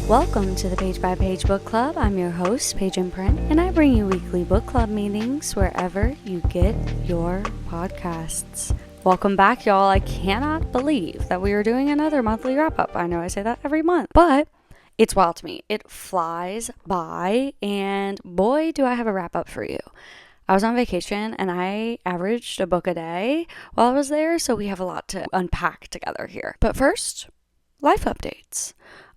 Welcome to the Page by Page Book Club. I'm your host, Paige Imprint, and I bring you weekly book club meetings wherever you get your podcasts. Welcome back, y'all. I cannot believe that we are doing another monthly wrap-up. I know I say that every month, but it's wild to me. It flies by, and boy, do I have a wrap-up for you. I was on vacation, and I averaged a book a day while I was there, so we have a lot to unpack together here. But first, life updates.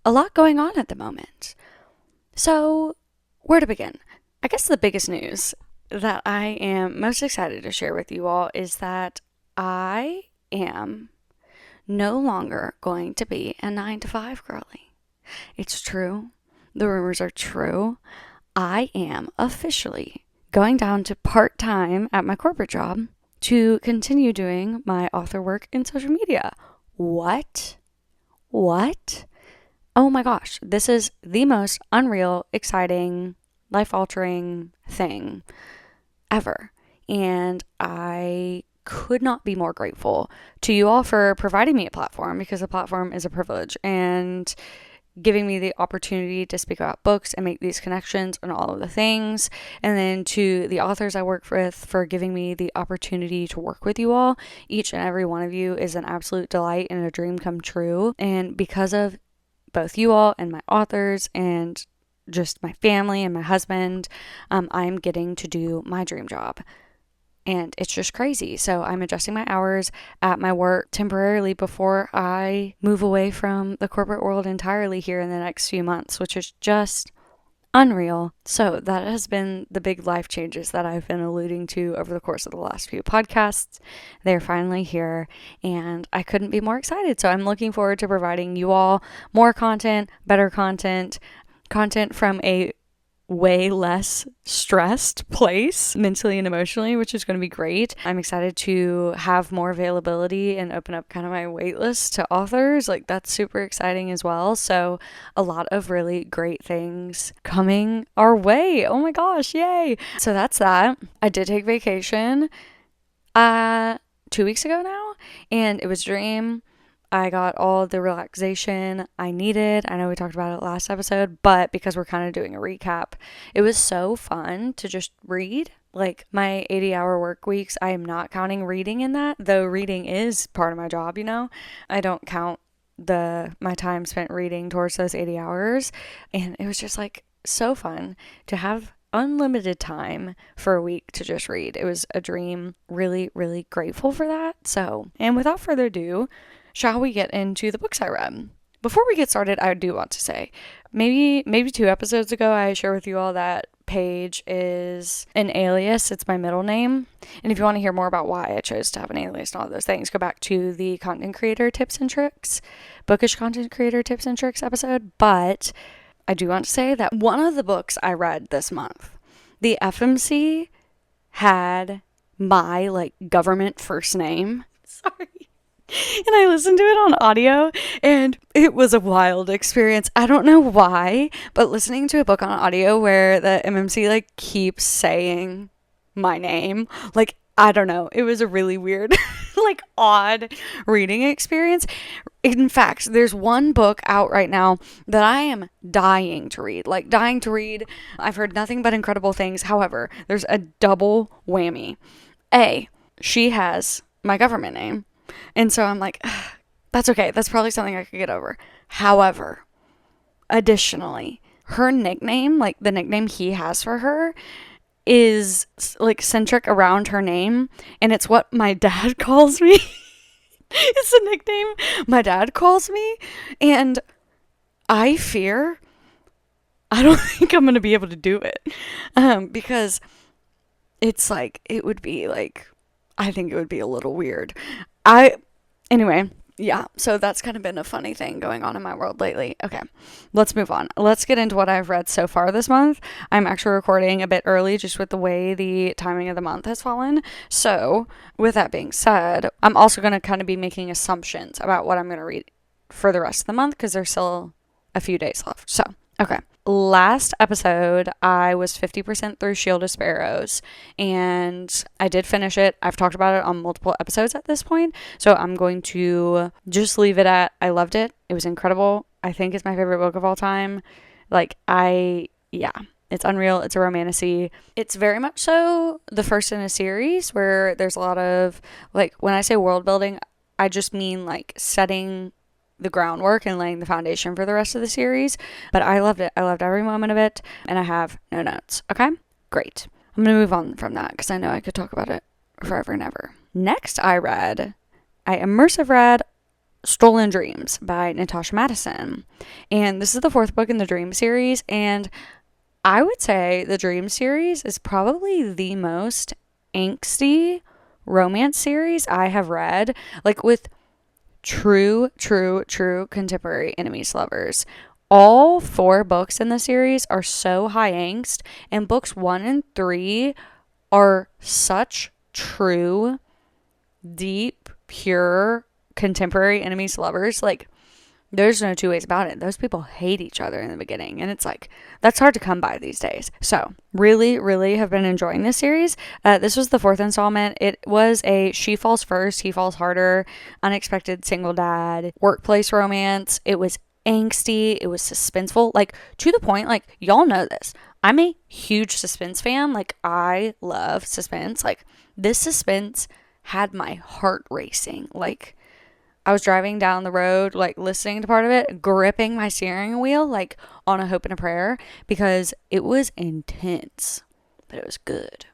A lot going on at the moment. So, where to begin? I guess the biggest news that I am most excited to share with you all is that I am no longer going to be a 9-to-5 girly. It's true. The rumors are true. I am officially going down to part-time at my corporate job to continue doing my author work in social media. What? Oh my gosh, this is the most unreal, exciting, life-altering thing ever. And I could not be more grateful to you all for providing me a platform, because a platform is a privilege, and giving me the opportunity to speak about books and make these connections and all of the things. And then to the authors I work with for giving me the opportunity to work with you all. Each and every one of you is an absolute delight and a dream come true. And because of both you all and my authors and just my family and my husband, I'm getting to do my dream job. And it's just crazy. So I'm adjusting my hours at my work temporarily before I move away from the corporate world entirely here in the next few months, which is just unreal. So that has been the big life changes that I've been alluding to over the course of the last few podcasts. They're finally here, and I couldn't be more excited. So I'm looking forward to providing you all more content, better content from a way less stressed place mentally and emotionally, which is going to be great. I'm excited to have more availability and open up kind of my wait list to authors. Like, that's super exciting as well. So a lot of really great things coming our way. Oh my gosh, yay. So that's that. I did take vacation 2 weeks ago now, and it was a dream. I got all the relaxation I needed. I know we talked about it last episode, but because we're kind of doing a recap, it was so fun to just read. Like, my 80-hour work weeks, I am not counting reading in that, though reading is part of my job, you know? I don't count my time spent reading towards those 80 hours. And it was just like so fun to have unlimited time for a week to just read. It was a dream. Really, really grateful for that. So, and without further ado, shall we get into the books I read? Before we get started, I do want to say, maybe 2 episodes ago, I shared with you all that Paige is an alias. It's my middle name. And if you want to hear more about why I chose to have an alias and all those things, go back to the content creator tips and tricks, bookish content creator tips and tricks episode. But I do want to say that one of the books I read this month, the FMC had my government first name. Sorry. And I listened to it on audio, and it was a wild experience. I don't know why, but listening to a book on audio where the MMC keeps saying my name, I don't know. It was a really weird, odd reading experience. In fact, there's one book out right now that I am dying to read. I've heard nothing but incredible things. However, there's a double whammy. She has my government name. And so I'm like, that's okay. That's probably something I could get over. However, additionally, her nickname, the nickname he has for her, is centric around her name. And it's what my dad calls me. It's a nickname my dad calls me. And I fear I don't think I'm going to be able to do it. Because it's it would be I think it would be a little weird. Anyway, yeah, so that's kind of been a funny thing going on in my world lately. Okay, let's move on. Let's get into what I've read so far this month. I'm actually recording a bit early just with the way the timing of the month has fallen. So with that being said, I'm also going to kind of be making assumptions about what I'm going to read for the rest of the month, because there's still a few days left. So, okay. Last episode, I was 50% through Shield of Sparrows, and I did finish it. I've talked about it on multiple episodes at this point, so I'm going to just leave it at I loved it. It was incredible. I think it's my favorite book of all time. Like, yeah, it's unreal. It's a romantasy. It's very much so the first in a series where there's a lot of, like, when I say world building, I just mean like setting the groundwork and laying the foundation for the rest of the series. But I loved it. I loved every moment of it, and I have no notes. Okay, great. I'm going to move on from that because I know I could talk about it forever and ever. Next, I immersive read Stolen Dreams by Natasha Madison. And this is the fourth book in the Dream series. And I would say the Dream series is probably the most angsty romance series I have read. Like, with true contemporary enemies to lovers. All 4 books in the series are so high angst, and books 1 and 3 are such true, deep, pure contemporary enemies to lovers. Like, there's no two ways about it. Those people hate each other in the beginning, and it's like, that's hard to come by these days. So really have been enjoying this series. This was the 4th installment. It was a she falls first, he falls harder, unexpected single dad workplace romance. It was angsty, it was suspenseful, like, to the point, like, y'all know this, I'm a huge suspense fan. Like, I love suspense. Like, this suspense had my heart racing. Like, I was driving down the road, like, listening to part of it, gripping my steering wheel, like, on a hope and a prayer, because it was intense, but it was good.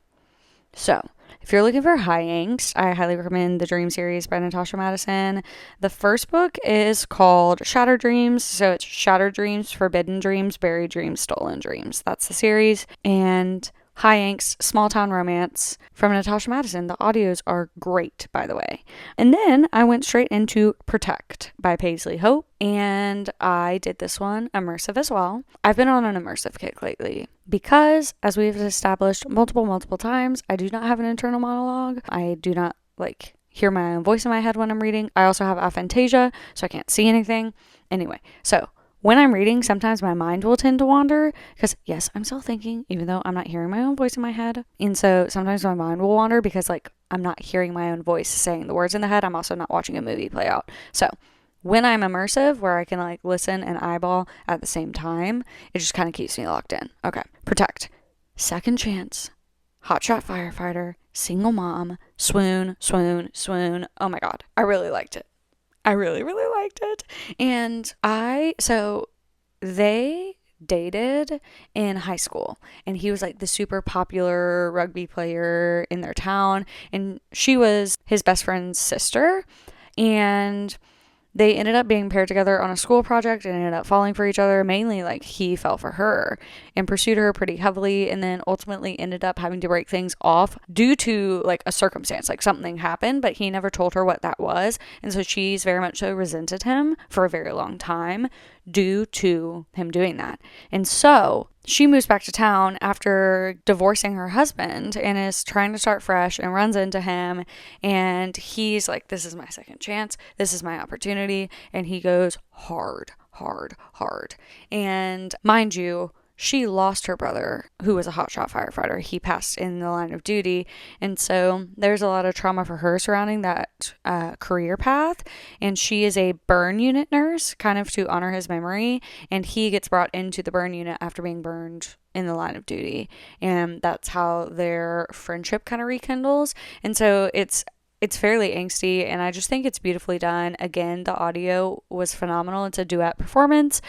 So, if you're looking for high angst, I highly recommend the Dream series by Natasha Madison. The first book is called Shattered Dreams. So it's Shattered Dreams, Forbidden Dreams, Buried Dreams, Stolen Dreams. That's the series. And high angst, small town romance from Natasha Madison. The audios are great, by the way. And then I went straight into Protect by Paisley Hope, and I did this one immersive as well. I've been on an immersive kick lately because, as we've established multiple times, I do not have an internal monologue. I do not like hear my own voice in my head when I'm reading. I also have aphantasia, so I can't see anything. Anyway, so when I'm reading, sometimes my mind will tend to wander because, yes, I'm still thinking, even though I'm not hearing my own voice in my head. And so sometimes my mind will wander because, like, I'm not hearing my own voice saying the words in the head. I'm also not watching a movie play out. So when I'm immersive, where I can, like, listen and eyeball at the same time, it just kind of keeps me locked in. Okay. Protect. Second chance. Hotshot firefighter. Single mom. Swoon. Oh my God. I really liked it. I really liked it. And so they dated in high school, and he was like the super popular rugby player in their town, and she was his best friend's sister. And they ended up being paired together on a school project and ended up falling for each other. Mainly, like, he fell for her and pursued her pretty heavily, and then ultimately ended up having to break things off due to, like, a circumstance. Like, something happened, but he never told her what that was. And so she's very much so resented him for a very long time due to him doing that. And so she moves back to town after divorcing her husband and is trying to start fresh and runs into him. And he's like, this is my second chance. This is my opportunity. And he goes hard. And mind you, she lost her brother, who was a hotshot firefighter. He passed in the line of duty. And so there's a lot of trauma for her surrounding that career path. And she is a burn unit nurse, kind of to honor his memory. And he gets brought into the burn unit after being burned in the line of duty. And that's how their friendship kind of rekindles. And so it's fairly angsty, and I just think it's beautifully done. Again, the audio was phenomenal. It's a duet performance,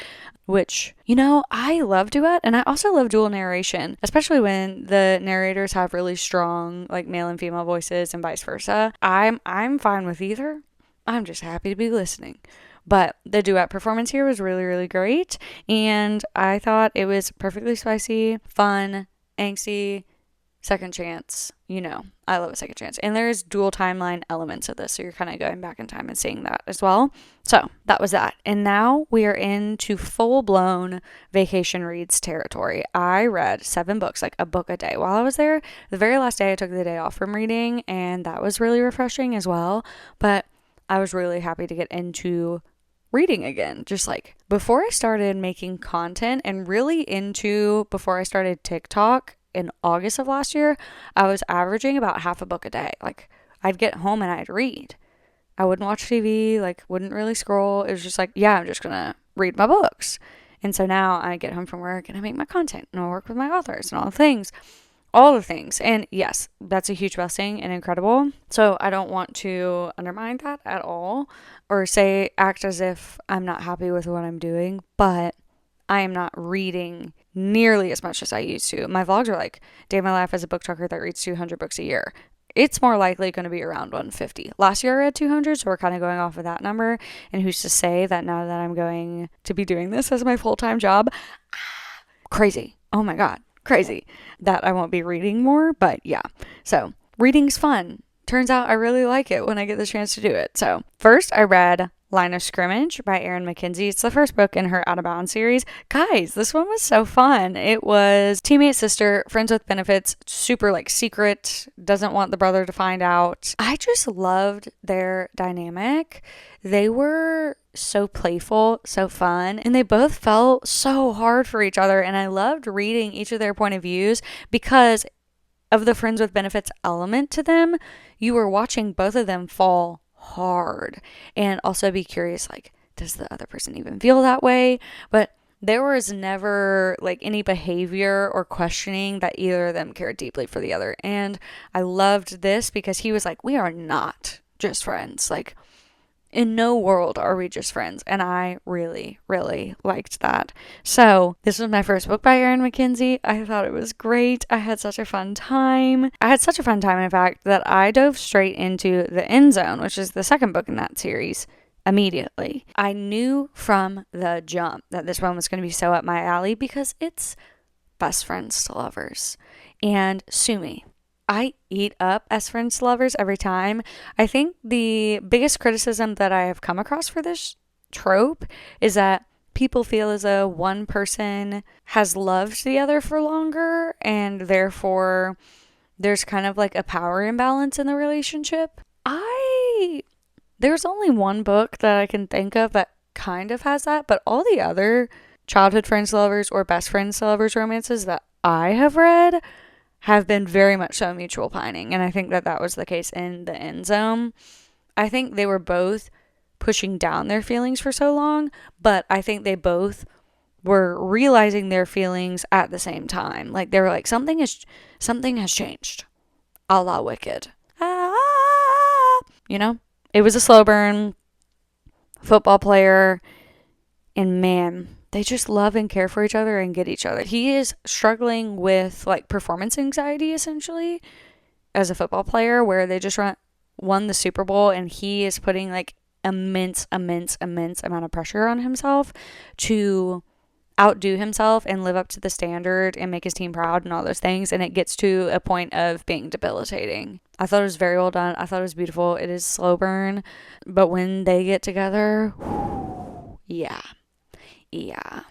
which, you know, I love duet, and I also love dual narration, especially when the narrators have really strong, like, male and female voices and vice versa. I'm fine with either. I'm just happy to be listening. But the duet performance here was really great, and I thought it was perfectly spicy, fun, angsty, second chance. You know, I love a second chance. And there's dual timeline elements of this, so you're kind of going back in time and seeing that as well. So that was that. And now we are into full-blown vacation reads territory. I read 7 books, like a book a day while I was there. The very last day I took the day off from reading, and that was really refreshing as well. But I was really happy to get into reading again. Just like before I started making content, and really before I started TikTok in August of last year, I was averaging about half a book a day. Like, I'd get home and I'd read. I wouldn't watch TV, like, wouldn't really scroll. It was just like, yeah, I'm just gonna read my books. And so now I get home from work and I make my content and I work with my authors and all the things. All the things. And yes, that's a huge blessing and incredible. So I don't want to undermine that at all or act as if I'm not happy with what I'm doing, but I am not reading nearly as much as I used to. My vlogs are like day of my life as a book talker that reads 200 books a year. It's more likely going to be around 150. Last year I read 200, so we're kind of going off of that number. And who's to say that now that I'm going to be doing this as my full-time job, crazy. Oh my God. Crazy that I won't be reading more, but yeah. So reading's fun. Turns out I really like it when I get the chance to do it. So first I read Line of Scrimmage by Erin McKenzie. It's the first book in her Out of Bounds series. Guys, this one was so fun. It was teammate sister, friends with benefits, super like secret, doesn't want the brother to find out. I just loved their dynamic. They were so playful, so fun, and they both felt so hard for each other. And I loved reading each of their point of views because of the friends with benefits element to them. You were watching both of them fall hard and also be curious, like, does the other person even feel that way? But there was never like any behavior or questioning that either of them cared deeply for the other. And I loved this because he was like, we are not just friends. Like, in no world are we just friends. And I really, really liked that. So this was my first book by Erin McKenzie. I thought it was great. I had such a fun time. In fact, that I dove straight into The End Zone, which is the second book in that series, immediately. I knew from the jump that this one was going to be so up my alley because it's best friends to lovers. And sue me, I eat up as friends to lovers every time. I think the biggest criticism that I have come across for this trope is that people feel as though one person has loved the other for longer and therefore there's kind of like a power imbalance in the relationship. There's only one book that I can think of that kind of has that, but all the other childhood friends to lovers or best friends to lovers romances that I have read have been very much so mutual pining. And I think that was the case in The End Zone. I think they were both pushing down their feelings for so long, but I think they both were realizing their feelings at the same time. Like they were like, something has changed. A la Wicked. You know? It was a slow burn. Football player. And man, they just love and care for each other and get each other. He is struggling with like performance anxiety essentially as a football player, where they just won the Super Bowl and he is putting like immense amount of pressure on himself to outdo himself and live up to the standard and make his team proud and all those things. And it gets to a point of being debilitating. I thought it was very well done. I thought it was beautiful. It is slow burn, but when they get together, yeah.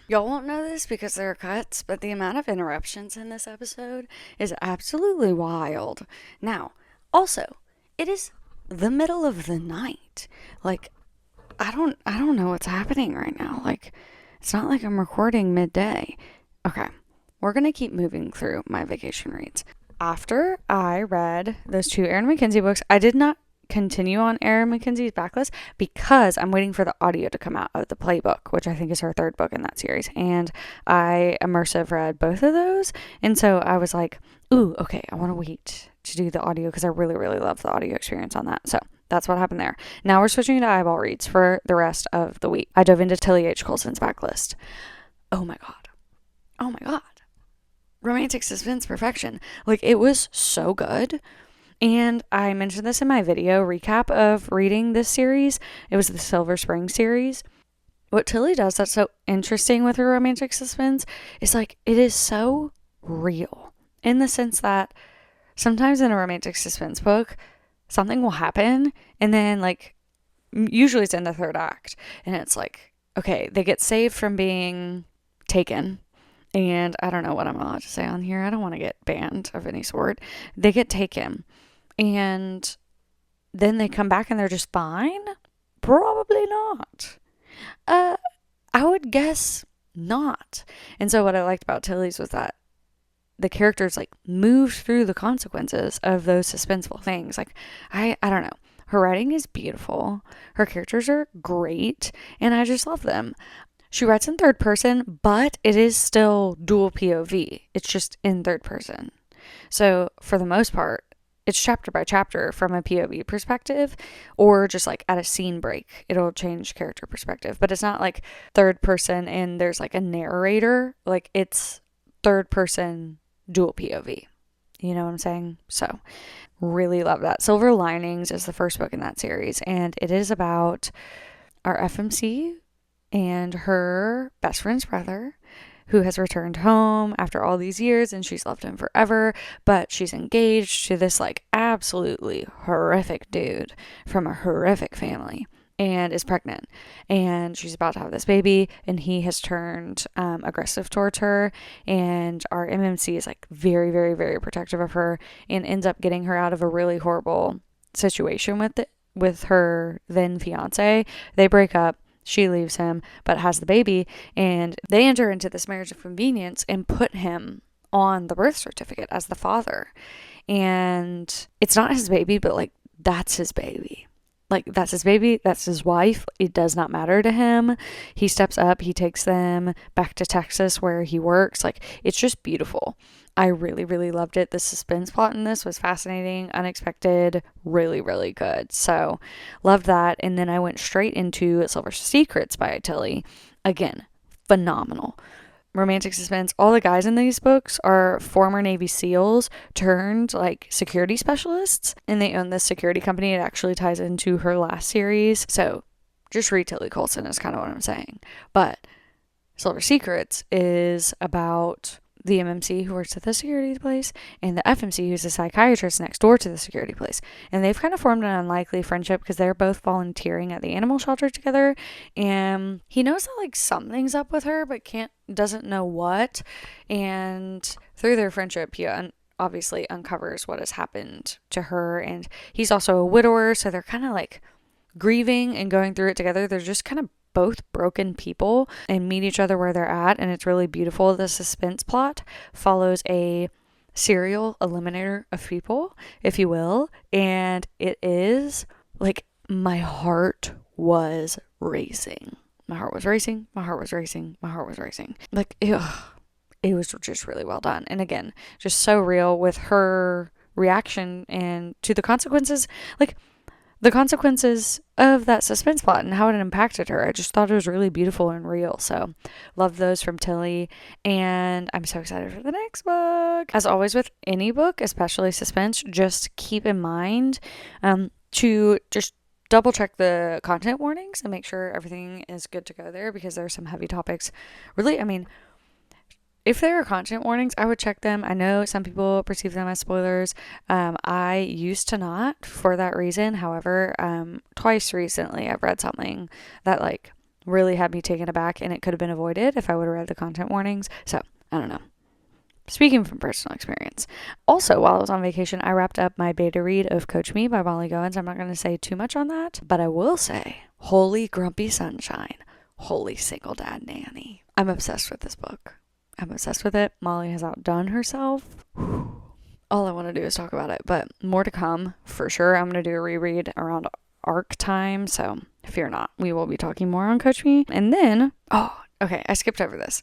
Y'all won't know this because there are cuts, but the amount of interruptions in this episode is absolutely wild. Now, also, it is the middle of the night. Like, I don't know what's happening right now. Like, it's not like I'm recording midday. Okay, we're going to keep moving through my vacation reads. After I read those two Erin McKenzie books, I did not continue on Erin McKenzie's backlist because I'm waiting for the audio to come out of the playbook, which I think is her third book in that series. And I immersive read both of those. And so I was like, ooh, okay, I want to wait to do the audio because I really, really love the audio experience on that. So that's what happened there. Now we're switching to eyeball reads for the rest of the week. I dove into Tilly H. Colson's backlist. Oh my God. Romantic suspense perfection. Like, it was so good. And I mentioned this in my video recap of reading this series. It was the Silver Spring series. What Tilly does that's so interesting with her romantic suspense is like, it is so real in the sense that sometimes in a romantic suspense book, something will happen and then like, usually it's in the third act and it's like, okay, they get saved from being taken. And I don't know what I'm allowed to say on here. I don't want to get banned of any sort. They get taken. And then they come back and they're just fine? Probably not. I would guess not. And so what I liked about Tilly's was that the characters like moved through the consequences of those suspenseful things. Like, I don't know. Her writing is beautiful. Her characters are great. And I just love them. She writes in third person, but it is still dual POV. It's just in third person. So for the most part, it's chapter by chapter from a POV perspective, or just like at a scene break, it'll change character perspective. But it's not like third person and there's like a narrator. Like it's third person dual POV. You know what I'm saying? So really love that. Silver Linings is the first book in that series, and it is about our FMC and her best friend's brother, who has returned home after all these years, and she's loved him forever, but she's engaged to this like absolutely horrific dude from a horrific family, and is pregnant, and she's about to have this baby, and he has turned aggressive towards her, and our MMC is like very, very, very protective of her, and ends up getting her out of a really horrible situation with her then fiance. They break up. She leaves him, but has the baby, and they enter into this marriage of convenience and put him on the birth certificate as the father. And it's not his baby, but like that's his baby. Like that's his baby, that's his wife. It does not matter to him. He steps up, he takes them back to Texas where he works. Like it's just beautiful. I really, really loved it. The suspense plot in this was fascinating, unexpected, really, really good. So loved that. And then I went straight into Silver Secrets by Tilly. Again, phenomenal. Romantic suspense. All the guys in these books are former Navy SEALs turned like security specialists, and they own this security company. It actually ties into her last series. So just read Tilly Colson is kind of what I'm saying. But Silver Secrets is about the MMC who works at the security place and the FMC who's a psychiatrist next door to the security place. And they've kind of formed an unlikely friendship because they're both volunteering at the animal shelter together. And he knows that like something's up with her, but doesn't know what. And through their friendship, he obviously uncovers what has happened to her. And he's also a widower, so they're kind of like grieving and going through it together. They're just kind of both broken people and meet each other where they're at, and it's really beautiful. The suspense plot follows a serial eliminator of people, if you will, and it is like my heart was racing. My heart was racing. My heart was racing. My heart was racing. Like, it was just really well done. And again, just so real with her reaction and to the consequences. Like, the consequences of that suspense plot and how it impacted her. I just thought it was really beautiful and real. So love those from Tilly. And I'm so excited for the next book. As always with any book, especially suspense, just keep in mind to just double check the content warnings and make sure everything is good to go there, because there are some heavy topics. Really, I mean, if there are content warnings, I would check them. I know some people perceive them as spoilers. I used to not for that reason. However, twice recently I've read something that like really had me taken aback, and it could have been avoided if I would have read the content warnings. So I don't know. Speaking from personal experience. Also, while I was on vacation, I wrapped up my beta read of Coach Me by Molly Goins. I'm not going to say too much on that, but I will say, holy grumpy sunshine, holy single dad nanny. I'm obsessed with this book. I'm obsessed with it. Molly has outdone herself. All I want to do is talk about it, but more to come for sure. I'm going to do a reread around arc time, so fear not. We will be talking more on Coach Me. And then, okay, I skipped over this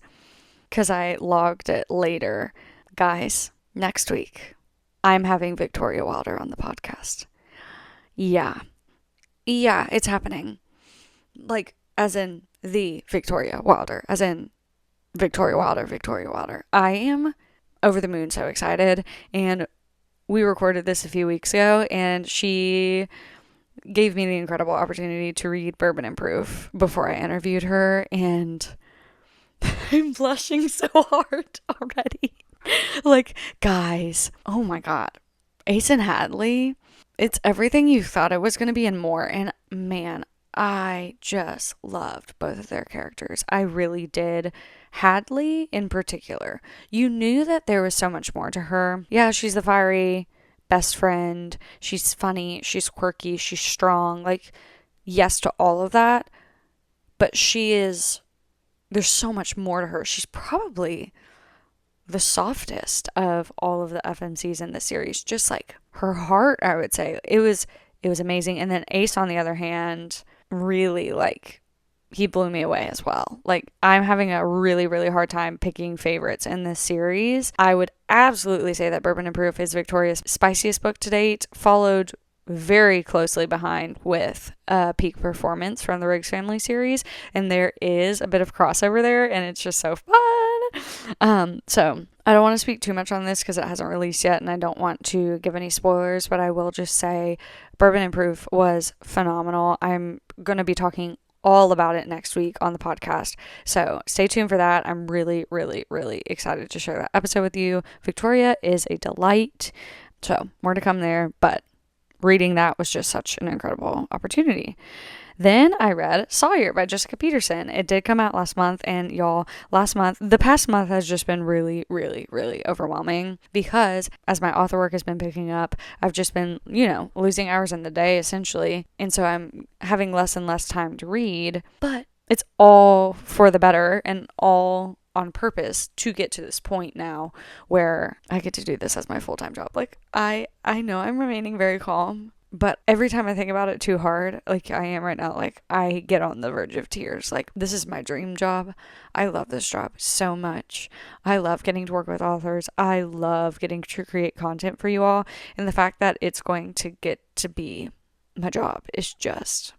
because I logged it later. Guys, next week, I'm having Victoria Wilder on the podcast. Yeah, it's happening. Like, as in the Victoria Wilder, as in Victoria Wilder. I am over the moon, so excited. And we recorded this a few weeks ago, and she gave me the incredible opportunity to read Bourbon and Proof before I interviewed her, and I'm blushing so hard already. Like, guys, oh my god, Ace and Hadley, it's everything you thought it was going to be and more. And man, I just loved both of their characters. I really did. Hadley in particular, you knew that there was so much more to her. Yeah, she's the fiery best friend. She's funny. She's quirky. She's strong. Like, yes to all of that. But there's so much more to her. She's probably the softest of all of the FMCs in the series. Just like her heart, I would say. It was amazing. And then Ace, on the other hand, really like he blew me away as well. Like, I'm having a really, really hard time picking favorites in this series. I would absolutely say that Bourbon and Proof is Victoria's spiciest book to date, followed very closely behind with Peak Performance from the Riggs Family series, and there is a bit of crossover there, and it's just so fun. So I don't want to speak too much on this because it hasn't released yet, and I don't want to give any spoilers, but I will just say Bourbon and Proof was phenomenal. I'm going to be talking all about it next week on the podcast, so stay tuned for that. I'm really, really, really excited to share that episode with you. Victoria is a delight, so more to come there, but reading that was just such an incredible opportunity. Then I read Sawyer by Jessica Peterson. It did come out last month, and y'all, the past month has just been really, really, really overwhelming because as my author work has been picking up, I've just been, losing hours in the day essentially. And so I'm having less and less time to read, but it's all for the better and all on purpose to get to this point now where I get to do this as my full-time job. Like, I know I'm remaining very calm, but every time I think about it too hard, like I am right now, like I get on the verge of tears. Like, this is my dream job. I love this job so much. I love getting to work with authors. I love getting to create content for you all. And the fact that it's going to get to be my job is just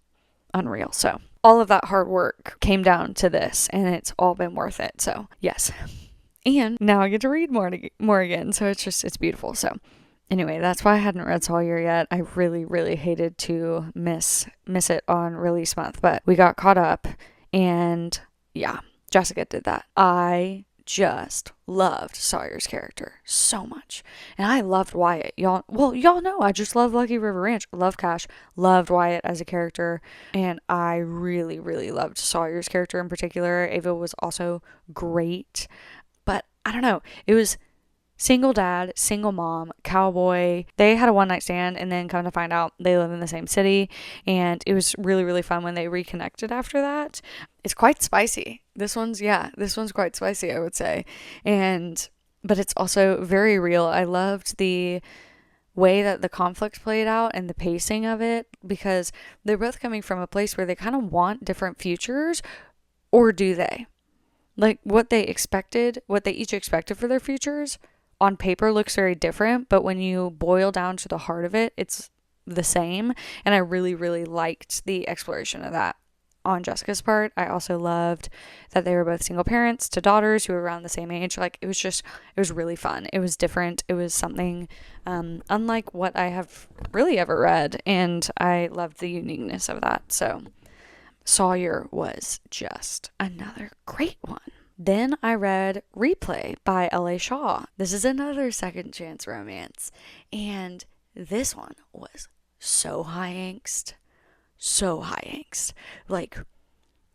unreal. So all of that hard work came down to this, and it's all been worth it. So yes. And now I get to read more again. So it's beautiful. So anyway, that's why I hadn't read Sawyer yet. I really, really hated to miss it on release month, but we got caught up, and yeah, Jessica did that. I just loved Sawyer's character so much, and I loved Wyatt. Y'all know I just love Lucky River Ranch, love Cash, loved Wyatt as a character, and I really, really loved Sawyer's character in particular. Ava was also great, but I don't know, it was single dad, single mom, cowboy. They had a one-night stand, and then come to find out they live in the same city, and it was really, really fun when they reconnected after that. It's quite spicy. This one's quite spicy, I would say. But it's also very real. I loved the way that the conflict played out and the pacing of it, because they're both coming from a place where they kind of want different futures, or do they? Like, what they each expected for their futures on paper looks very different, but when you boil down to the heart of it, it's the same. And I really, really liked the exploration of that on Jessica's part. I also loved that they were both single parents to daughters who were around the same age. Like, it was really fun. It was different. It was something unlike what I have really ever read, and I loved the uniqueness of that. So Sawyer was just another great one. Then I read Replay by L.A. Shaw. This is another second chance romance, and this one was so high angst. Like,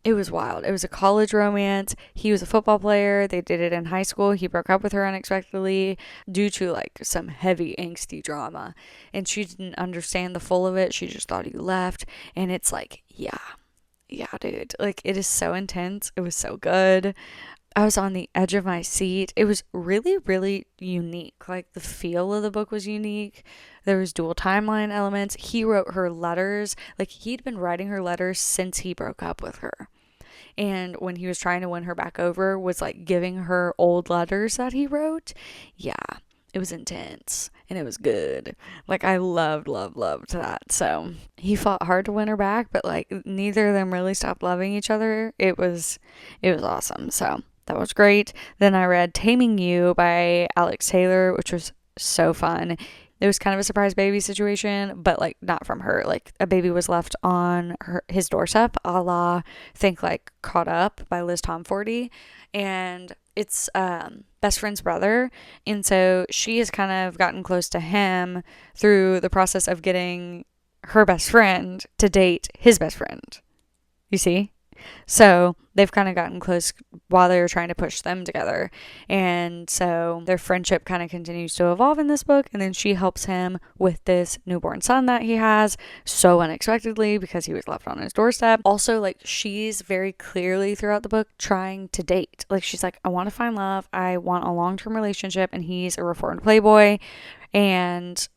it was wild. It was a college romance. He was a football player. They did it in high school. He broke up with her unexpectedly due to like some heavy angsty drama, and she didn't understand the full of it. She just thought he left, and it's like, yeah, dude. Like, it is so intense. It was so good. I was on the edge of my seat. It was really, really unique. Like, the feel of the book was unique. There was dual timeline elements. He wrote her letters. Like, he'd been writing her letters since he broke up with her. And when he was trying to win her back over, was like giving her old letters that he wrote. Yeah, it was intense, and it was good. Like, I loved that. So he fought hard to win her back, but like neither of them really stopped loving each other. It was awesome. So that was great. Then I read Taming You by Alex Taylor, which was so fun. It was kind of a surprise baby situation, but like not from her. Like, a baby was left on his doorstep, a la think like Caught Up by Liz Tomforty, and it's best friend's brother, and so she has kind of gotten close to him through the process of getting her best friend to date his best friend. You see? So they've kind of gotten close while they were trying to push them together. And so their friendship kind of continues to evolve in this book. And then she helps him with this newborn son that he has so unexpectedly because he was left on his doorstep. Also, like, she's very clearly throughout the book trying to date. Like, she's like, I want to find love. I want a long-term relationship. And he's a reformed playboy. And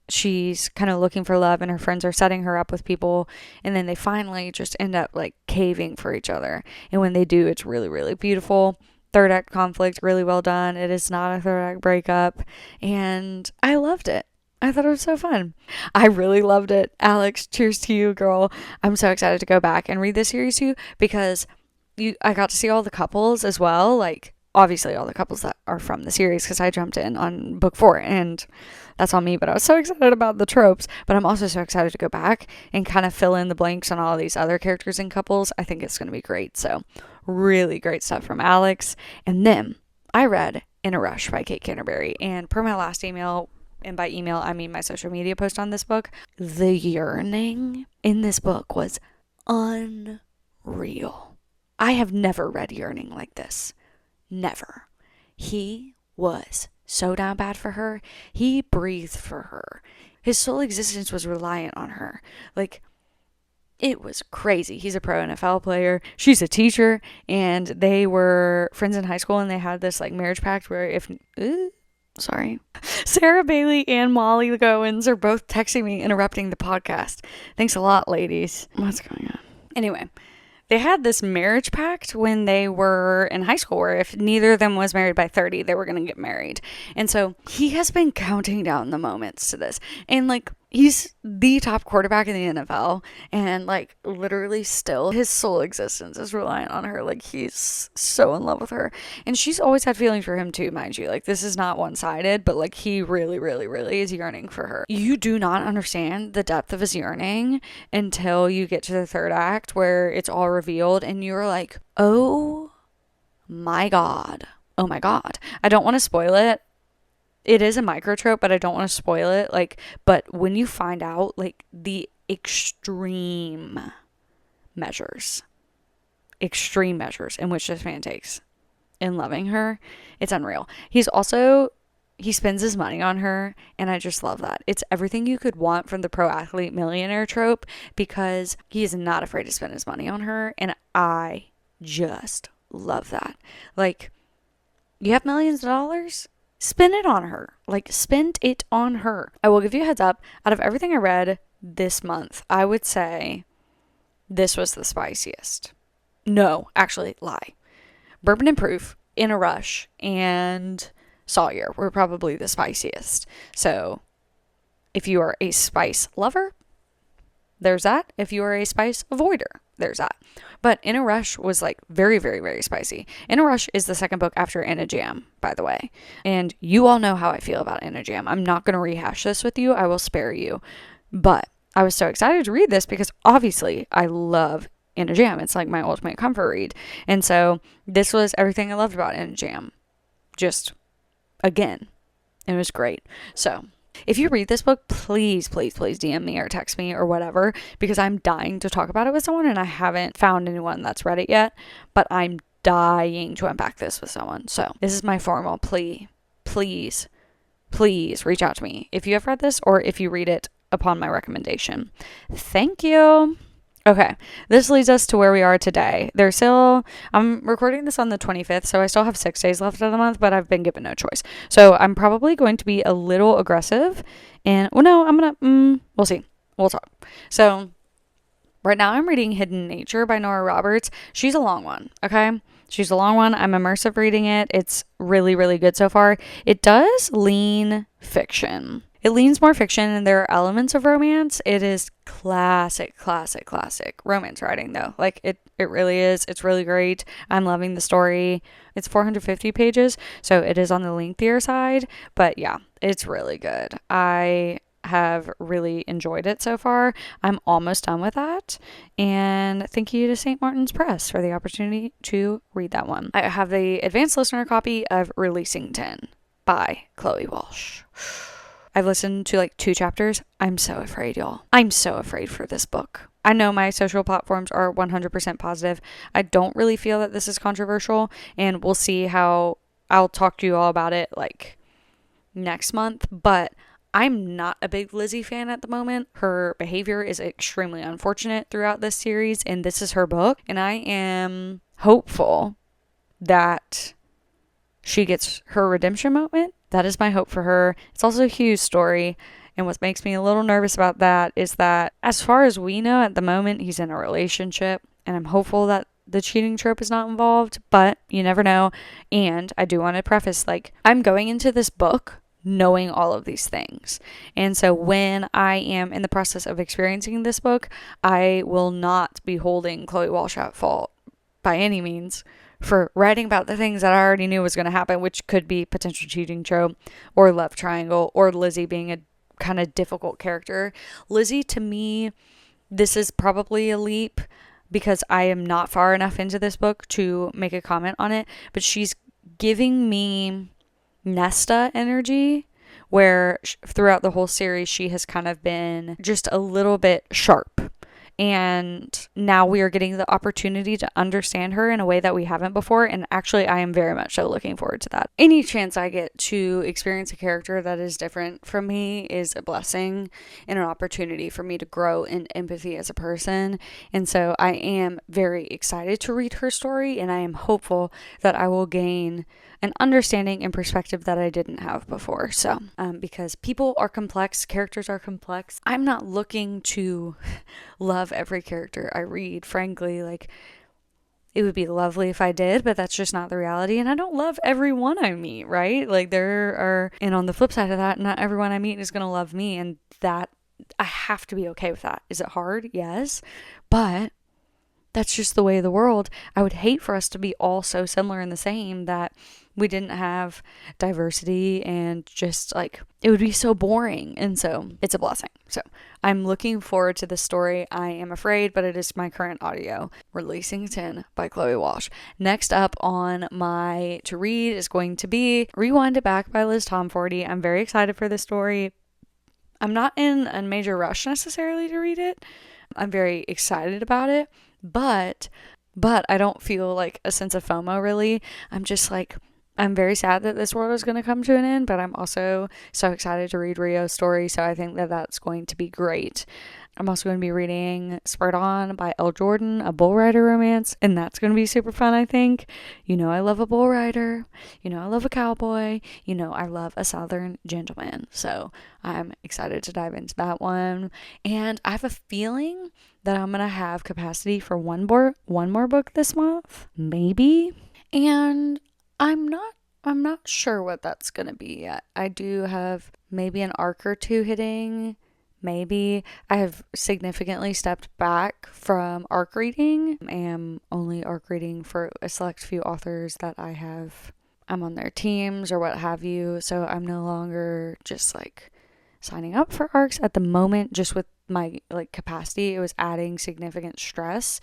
she's kind of looking for love and her friends are setting her up with people, and then they finally just end up like caving for each other. And when they do, it's really, really beautiful. Third act conflict, really well done. It is not a third act breakup, and I loved it. I thought it was so fun. I really loved it. Alex, cheers to you, girl. I'm so excited to go back and read this series too, because I got to see all the couples as well. Like, obviously all the couples that are from the series, because I jumped in on book 4, and that's on me. But I was so excited about the tropes, but I'm also so excited to go back and kind of fill in the blanks on all these other characters and couples. I think it's going to be great. So really great stuff from Alex. And then I read In a Rush by Kate Canterbury, and per my last email, and by email I mean my social media post on this book, the yearning in this book was unreal. I have never read yearning like this. Never. He was so down bad for her. He breathed for her. His sole existence was reliant on her. Like, it was crazy. He's a pro NFL player. She's a teacher. And they were friends in high school, and they had this like marriage pact where if... sorry. Sarah Bailey and Molly Goins are both texting me, interrupting the podcast. Thanks a lot, ladies. What's going on? Anyway, they had this marriage pact when they were in high school where if neither of them was married by 30, they were going to get married. And so he has been counting down the moments to this. And like, he's the top quarterback in the NFL, and like literally still his sole existence is reliant on her. Like, he's so in love with her, and she's always had feelings for him too, mind you. Like, this is not one-sided, but like he really, really, really is yearning for her. You do not understand the depth of his yearning until you get to the third act where it's all revealed and you're like, oh my God. Oh my God. I don't want to spoil it. It is a microtrope, but I don't want to spoil it. Like, but when you find out like the extreme measures in which this man takes in loving her, it's unreal. He spends his money on her, and I just love that. It's everything you could want from the pro athlete millionaire trope, because he is not afraid to spend his money on her, and I just love that. Like, you have millions of dollars? Spend it on her. Like, spend it on her. I will give you a heads up. Out of everything I read this month, I would say this was the spiciest. No, actually, lie. Bourbon and Proof, In a Rush, and Sawyer were probably the spiciest. So if you are a spice lover, there's that. If you are a spice avoider, there's that. But In a Rush was like very, very, very spicy. In a Rush is the second book after In a Jam, by the way. And you all know how I feel about In a Jam. I'm not going to rehash this with you. I will spare you. But I was so excited to read this because obviously I love In a Jam. It's like my ultimate comfort read. And so this was everything I loved about In a Jam. Just again. It was great. So if you read this book, please, please, please DM me or text me or whatever, because I'm dying to talk about it with someone, and I haven't found anyone that's read it yet, but I'm dying to unpack this with someone. So this is my formal plea. Please, please reach out to me if you have read this or if you read it upon my recommendation. Thank you. Okay, this leads us to where we are today. I'm recording this on the 25th, so I still have 6 days left of the month, but I've been given no choice. So I'm probably going to be a little aggressive, and, we'll see. We'll talk. So right now I'm reading Hidden Nature by Nora Roberts. She's a long one, okay? She's a long one. I'm immersive reading it. It's really, really good so far. It does lean fiction. It leans more fiction, and there are elements of romance. It is classic romance writing, though. Like, it really is. It's really great. I'm loving the story. It's 450 pages, so it is on the lengthier side. But yeah, it's really good. I have really enjoyed it so far. I'm almost done with that. And thank you to St. Martin's Press for the opportunity to read that one. I have the advanced listener copy of Releasington by Chloe Walsh. I've listened to like 2 chapters. I'm so afraid, y'all. I'm so afraid for this book. I know my social platforms are 100% positive. I don't really feel that this is controversial, and we'll see how I'll talk to you all about it like next month, but I'm not a big Lizzie fan at the moment. Her behavior is extremely unfortunate throughout this series, and this is her book, and I am hopeful that she gets her redemption moment. That is my hope for her. It's also Hugh's story, And what makes me a little nervous about that is that, as far as we know at the moment, he's in a relationship, and I'm hopeful that the cheating trope is not involved, but you never know. And I do want to preface, like, I'm going into this book knowing all of these things. And so when I am in the process of experiencing this book, I will not be holding Chloe Walsh at fault by any means for writing about the things that I already knew was going to happen, which could be potential cheating trope or love triangle or Lizzie being a kind of difficult character. Lizzie, to me, this is probably a leap because I am not far enough into this book to make a comment on it, but she's giving me Nesta energy, where throughout the whole series she has kind of been just a little bit sharp, and now we are getting the opportunity to understand her in a way that we haven't before, and actually I am very much so looking forward to that. Any chance I get to experience a character that is different from me is a blessing and an opportunity for me to grow in empathy as a person, and so I am very excited to read her story, and I am hopeful that I will gain an understanding and perspective that I didn't have before. So, because people are complex, characters are complex, I'm not looking to love every character I read. Frankly, like, it would be lovely if I did, but that's just not the reality. And I don't love everyone I meet, right? Like, and on the flip side of that, not everyone I meet is going to love me. And that, I have to be okay with that. Is it hard? Yes. But that's just the way of the world. I would hate for us to be all so similar and the same that we didn't have diversity, and just like, it would be so boring. And so it's a blessing. So I'm looking forward to this story. I am afraid, but it is my current audio. Releasing 10 by Chloe Walsh. Next up on my to read is going to be Rewind It Back by Liz Tomforty. I'm very excited for this story. I'm not in a major rush necessarily to read it. I'm very excited about it, but I don't feel like a sense of FOMO really. I'm just like, I'm very sad that this world is going to come to an end, but I'm also so excited to read Rio's story, so I think that that's going to be great. I'm also going to be reading Spurred On by Elle Jordan, a bull rider romance, and that's going to be super fun, I think. You know I love a bull rider. You know I love a cowboy. You know I love a southern gentleman. So I'm excited to dive into that one. And I have a feeling that I'm going to have capacity for one more book this month, maybe. And I'm not sure what that's going to be yet. I do have maybe an arc or two hitting. Maybe. I have significantly stepped back from arc reading. I am only arc reading for a select few authors that I'm on their teams or what have you. So I'm no longer just like signing up for arcs at the moment. Just with my like capacity, it was adding significant stress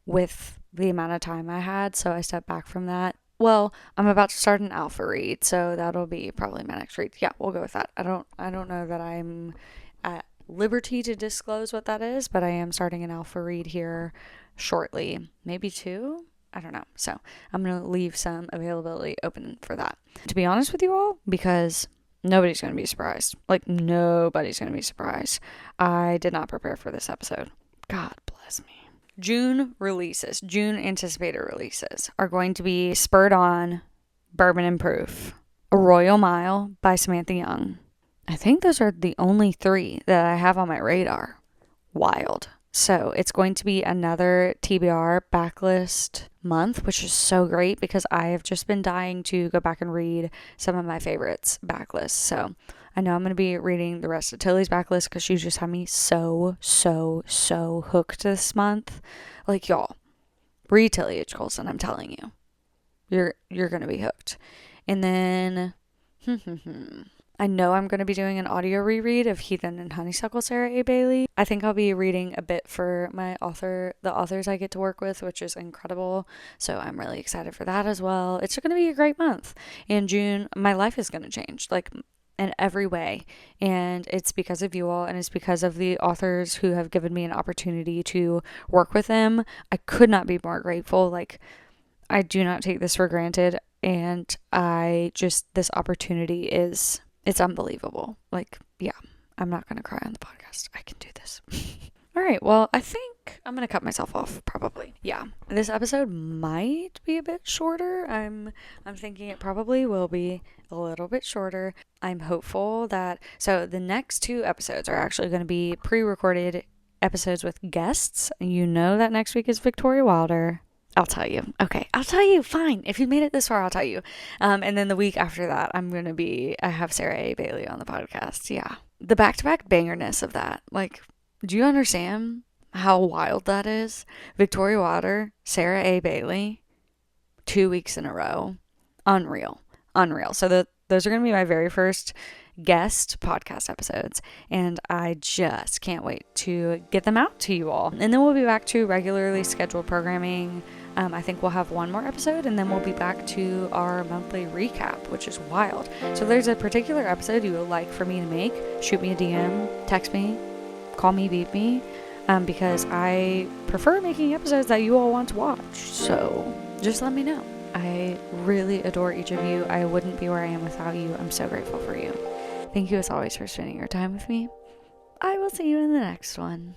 with the amount of time I had. So I stepped back from that. Well, I'm about to start an alpha read, so that'll be probably my next read. Yeah, we'll go with that. I don't know that I'm at liberty to disclose what that is, but I am starting an alpha read here shortly. Maybe 2? I don't know. So I'm going to leave some availability open for that. To be honest with you all, because nobody's going to be surprised. Like, nobody's going to be surprised. I did not prepare for this episode. God bless me. June anticipated releases are going to be Spurred On, Bourbon and Proof, A Royal Mile by Samantha Young. I think those are the only 3 that I have on my radar. Wild. So it's going to be another TBR backlist month, which is so great because I have just been dying to go back and read some of my favorites backlists. So I know I'm going to be reading the rest of Tilly's backlist because she just had me so hooked this month. Like, y'all, read Tilly H. Colson, I'm telling you. You're going to be hooked. And then, I know I'm going to be doing an audio reread of Heathen and Honeysuckle, Sarah A. Bailey. I think I'll be reading a bit for the authors I get to work with, which is incredible. So I'm really excited for that as well. It's going to be a great month. In June, my life is going to change, like, in every way. And it's because of you all, and it's because of the authors who have given me an opportunity to work with them. I could not be more grateful. Like, I do not take this for granted. And this opportunity it's unbelievable. Like, yeah, I'm not going to cry on the podcast. I can do this. All right, well, I think I'm going to cut myself off probably. Yeah. This episode might be a bit shorter. I'm thinking it probably will be a little bit shorter. I'm hopeful that the next 2 episodes are actually going to be pre-recorded episodes with guests. You know that next week is Victoria Wilder. I'll tell you. Okay, I'll tell you. Fine. If you made it this far, I'll tell you. And then the week after that, I have Sarah A. Bailey on the podcast. Yeah. The back-to-back bangerness of that. Like, do you understand how wild that is? Victoria Wilder, Sarah A. Bailey, 2 weeks in a row. Unreal. Unreal. So those are going to be my very first guest podcast episodes, and I just can't wait to get them out to you all. And then we'll be back to regularly scheduled programming. I think we'll have one more episode, and then we'll be back to our monthly recap, which is wild. So if there's a particular episode you would like for me to make, shoot me a DM, text me, call me, beat me, because I prefer making episodes that you all want to watch. So just let me know. I really adore each of you. I wouldn't be where I am without you. I'm so grateful for you. Thank you as always for spending your time with me. I will see you in the next one.